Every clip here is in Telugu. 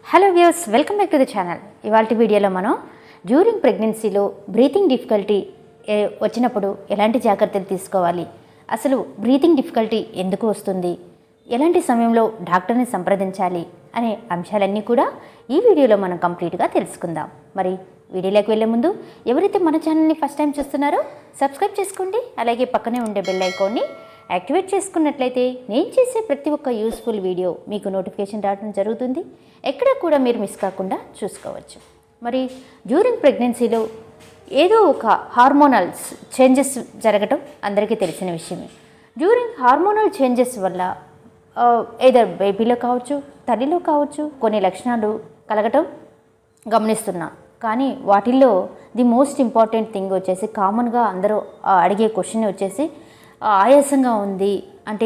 Hello viewers, welcome back to the channel. ఇవాల్టి వీడియోలో మనం డ్యూరింగ్ ప్రెగ్నెన్సీలో బ్రీతింగ్ డిఫికల్టీ వచ్చినప్పుడు ఎలాంటి జాగ్రత్తలు తీసుకోవాలి, అసలు బ్రీతింగ్ డిఫికల్టీ ఎందుకు వస్తుంది, ఎలాంటి సమయంలో డాక్టర్ని సంప్రదించాలి అనే అంశాలన్నీ కూడా ఈ వీడియోలో మనం కంప్లీట్గా తెలుసుకుందాం. మరి వీడియోలోకి వెళ్ళే ముందు ఎవరైతే మన ఛానల్ని ఫస్ట్ టైం చూస్తున్నారో సబ్స్క్రైబ్ చేసుకోండి. అలాగే పక్కనే ఉండే బెల్ ఐకాన్ని యాక్టివేట్ చేసుకున్నట్లయితే నేను చేసే ప్రతి ఒక్క యూస్ఫుల్ వీడియో మీకు నోటిఫికేషన్ రావడం జరుగుతుంది. ఎక్కడ కూడా మీరు మిస్ కాకుండా చూసుకోవచ్చు. మరి డ్యూరింగ్ ప్రెగ్నెన్సీలో ఏదో ఒక హార్మోనల్స్ చేంజెస్ జరగటం అందరికీ తెలిసిన విషయమే. డ్యూరింగ్ హార్మోనల్ చేంజెస్ వల్ల ఏదర్ బేబీలో కావచ్చు, తల్లిలో కావచ్చు, కొన్ని లక్షణాలు కలగటం గమనిస్తున్నాం. కానీ వాటిల్లో ది మోస్ట్ ఇంపార్టెంట్ థింగ్ వచ్చేసి, కామన్గా అందరూ అడిగే క్వశ్చన్ వచ్చేసి, ఆయాసంగా ఉంది అంటే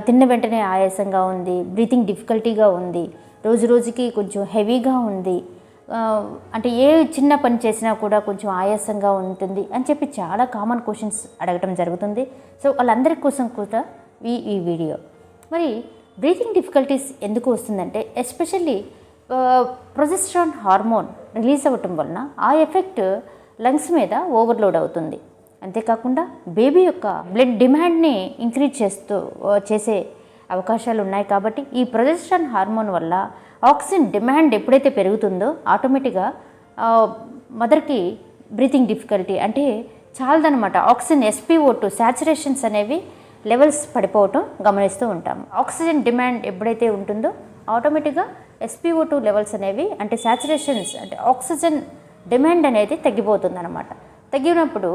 తిన్న వెంటనే ఆయాసంగా ఉంది, బ్రీతింగ్ డిఫికల్టీగా ఉంది, రోజు రోజుకి కొంచెం హెవీగా ఉంది, అంటే ఏ చిన్న పని చేసినా కూడా కొంచెం ఆయాసంగా ఉంటుంది అని చెప్పి చాలా కామన్ క్వశ్చన్స్ అడగటం జరుగుతుంది. సో వాళ్ళందరి కోసం కూడా ఈ వీడియో. మరి బ్రీతింగ్ డిఫికల్టీస్ ఎందుకు వస్తుందంటే, ఎస్పెషల్లీ ప్రొజెస్ట్రాన్ హార్మోన్ రిలీజ్ అవ్వటం వలన ఆ ఎఫెక్ట్ లంగ్స్ మీద ఓవర్లోడ్ అవుతుంది. అంతేకాకుండా బేబీ యొక్క బ్లడ్ డిమాండ్ని ఇంక్రీజ్ చేసే అవకాశాలు ఉన్నాయి. కాబట్టి ఈ ప్రొజెస్ట్రాన్ హార్మోన్ వల్ల ఆక్సిజన్ డిమాండ్ ఎప్పుడైతే పెరుగుతుందో ఆటోమేటిక్గా మదర్కి బ్రీతింగ్ డిఫికల్టీ అంటే చాలదనమాట. ఆక్సిజన్ SpO2 సాచురేషన్స్ అనేవి లెవెల్స్ పడిపోవటం గమనిస్తూ ఉంటాము. ఆక్సిజన్ డిమాండ్ ఎప్పుడైతే ఉంటుందో ఆటోమేటిక్గా SpO2 లెవెల్స్ అనేవి అంటే సాచురేషన్స్ అంటే ఆక్సిజన్ డిమాండ్ అనేది తగ్గిపోతుంది అనమాట. తగ్గినప్పుడు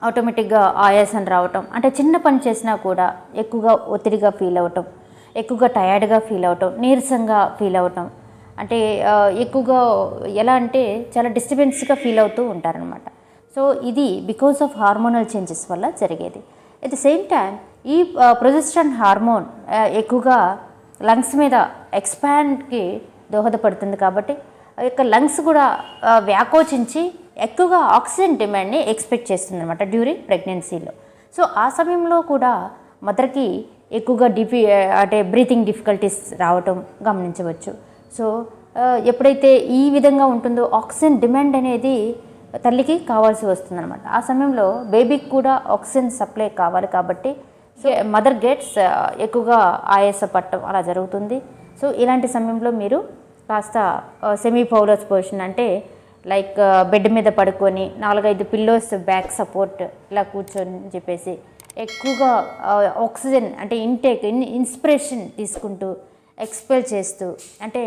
ఆటోమేటిక్గా ఆయాసం రావటం, అంటే చిన్న పని చేసినా కూడా ఎక్కువగా ఒత్తిడిగా ఫీల్ అవ్వటం, ఎక్కువగా టయర్డ్గా ఫీల్ అవ్వటం, నీరసంగా ఫీల్ అవ్వటం, అంటే ఎక్కువగా ఎలా అంటే చాలా డిస్టర్బెన్స్గా ఫీల్ అవుతూ ఉంటారనమాట. సో ఇది బికాస్ ఆఫ్ హార్మోనల్ చేంజెస్ వల్ల జరిగేది. అట్ ద సేమ్ టైం ఈ ప్రొజెస్ట్రాన్ హార్మోన్ ఎక్కువగా లంగ్స్ మీద ఎక్స్పాండ్కి దోహదపడుతుంది. కాబట్టి ఆ యొక్క లంగ్స్ కూడా వ్యాకోచించి ఎక్కువగా ఆక్సిజన్ డిమాండ్ని ఎక్స్పెక్ట్ చేస్తుంది అనమాట డ్యూరింగ్ ప్రెగ్నెన్సీలో. సో ఆ సమయంలో కూడా మదర్కి ఎక్కువగా అంటే బ్రీతింగ్ డిఫికల్టీస్ రావటం గమనించవచ్చు. సో ఎప్పుడైతే ఈ విధంగా ఉంటుందో ఆక్సిజన్ డిమాండ్ అనేది తల్లికి కావాల్సి వస్తుంది అనమాట. ఆ సమయంలో బేబీకి కూడా ఆక్సిజన్ సప్లై కావాలి. కాబట్టి మదర్ గెట్స్ ఎక్కువగా ఆయాసపడటం అలా జరుగుతుంది. సో ఇలాంటి సమయంలో మీరు కాస్త సెమీ పౌలస్ పొజిషన్ అంటే లైక్ బెడ్ మీద పడుకొని 4-5 పిల్లోస్ బ్యాక్ సపోర్ట్ ఇలా కూర్చొని చెప్పేసి ఎక్కువగా ఆక్సిజన్ అంటే ఇన్స్పిరేషన్ తీసుకుంటూ ఎక్స్పెల్ చేస్తూ అంటే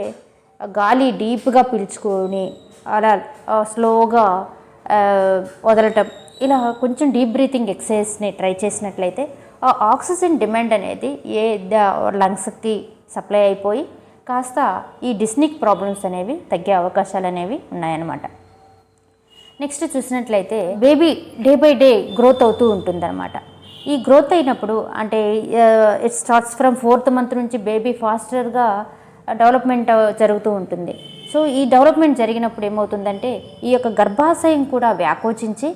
గాలి డీప్గా పీల్చుకొని అలా స్లోగా వదలటం, ఇలా కొంచెం డీప్ బ్రీతింగ్ ఎక్సర్సైజ్ని ట్రై చేసినట్లయితే ఆ ఆక్సిజన్ డిమాండ్ అనేది లంగ్స్కి సప్లై అయిపోయి కాస్త ఈ డిస్నిక్ ప్రాబ్లమ్స్ అనేవి తగ్గే అవకాశాలు అనేవి ఉన్నాయన్నమాట. నెక్స్ట్ చూసినట్లయితే baby day by day growth అవుతూ ఉంటుందన్నమాట. ఈ గ్రోత్ అయినప్పుడు అంటే it starts from 4th month నుంచి బేబీ ఫాస్టర్గా డెవలప్మెంట్ జరుగుతూ ఉంటుంది. సో ఈ డెవలప్మెంట్ జరిగినప్పుడు ఏమవుతుందంటే ఈ యొక్క గర్భాశయం కూడా వ్యాకోచించి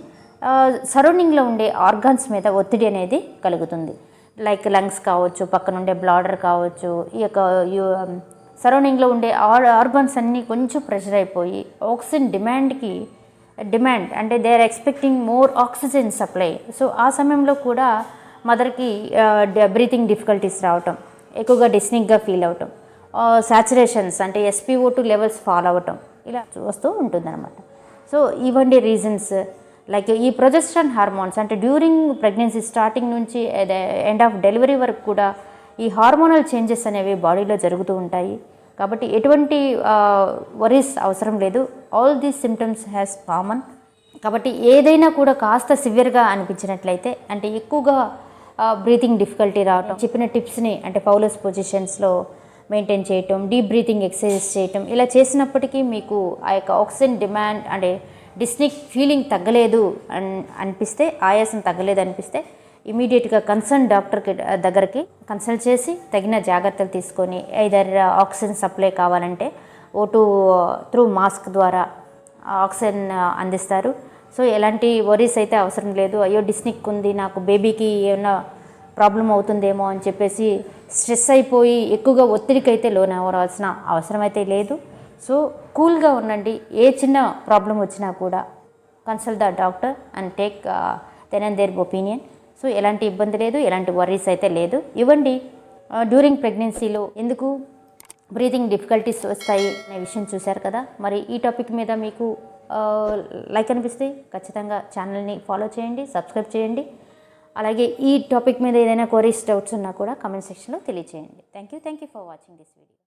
సరౌండింగ్లో ఉండే ఆర్గాన్స్ మీద ఒత్తిడి అనేది కలుగుతుంది. లైక్ లంగ్స్ కావచ్చు, పక్కనుండే బ్లాడర్ కావచ్చు, ఈ యొక్క సరౌండింగ్లో ఉండే ఆర్గాన్స్ అన్నీ కొంచెం ప్రెషర్ అయిపోయి ఆక్సిజన్ డిమాండ్ అంటే they are expecting more oxygen supply. So ఆ సమయంలో కూడా మదర్కి బ్రీతింగ్ డిఫికల్టీస్ రావటం, ఎక్కువగా డిస్నిక్గా ఫీల్ అవటం, సాచురేషన్స్ అంటే SpO2 లెవెల్స్ ఫాల్ అవ్వటం ఇలా వస్తూ ఉంటుందన్నమాట. సో ఇవన్నీ రీజన్స్. లైక్ ఈ ప్రొజెస్ట్రాన్ హార్మోన్స్ అంటే డ్యూరింగ్ ప్రెగ్నెన్సీ స్టార్టింగ్ నుంచి ఎండ్ ఆఫ్ డెలివరీ వరకు కూడా ఈ హార్మోనల్ చేంజెస్ అనేవి బాడీలో జరుగుతూ ఉంటాయి. కాబట్టి ఎటువంటి వరీస్ అవసరం లేదు. All these symptoms has common. కాబట్టి ఏదైనా కూడా కాస్త సివియర్గా అనిపించినట్లయితే అంటే ఎక్కువగా బ్రీతింగ్ డిఫికల్టీ రావటం, చెప్పిన టిప్స్ని అంటే పౌలస్ పొజిషన్స్లో మెయింటైన్ చేయటం, డీప్ బ్రీతింగ్ ఎక్సర్సైజ్ చేయటం ఇలా చేసినప్పటికీ మీకు ఆ యొక్క ఆక్సిజన్ డిమాండ్ అంటే డిస్నిక్ ఫీలింగ్ తగ్గలేదు అనిపిస్తే, ఆయాసం తగ్గలేదు అనిపిస్తే ఇమీడియట్గా కన్సర్న్ డాక్టర్కి దగ్గరికి కన్సల్ట్ చేసి తగిన జాగ్రత్తలు తీసుకొని ఐదర్ ఆక్సిజన్ సప్లై కావాలంటే O2 త్రూ మాస్క్ ద్వారా ఆక్సిజన్ అందిస్తారు. సో ఎలాంటి వరీస్ అయితే అవసరం లేదు. అయ్యో డిస్నిక్ ఉంది, నాకు బేబీకి ఏమన్నా ప్రాబ్లం అవుతుందేమో అని చెప్పేసి స్ట్రెస్ అయిపోయి ఎక్కువగా ఒత్తిడికి అయితే లోనవ్వాల్సిన అవసరం అయితే లేదు. సో కూల్గా ఉండండి. ఏ చిన్న ప్రాబ్లం వచ్చినా కూడా consult the doctor and take then and their opinion. So ఎలాంటి ఇబ్బంది లేదు, ఎలాంటి వర్రీస్ అయితే లేదు. ఇవ్వండి డ్యూరింగ్ ప్రెగ్నెన్సీలో ఎందుకు బ్రీతింగ్ డిఫికల్టీస్ వస్తాయి అనే విషయం చూశారు కదా. మరి ఈ టాపిక్ మీద మీకు లైక్ అనిపిస్తే ఖచ్చితంగా ఛానల్ని ఫాలో చేయండి, సబ్స్క్రైబ్ చేయండి. అలాగే ఈ టాపిక్ మీద ఏదైనా క్వరీస్, డౌట్స్ ఉన్నా కూడా కామెంట్ సెక్షన్లో తెలియచేయండి. Thank you for watching this video.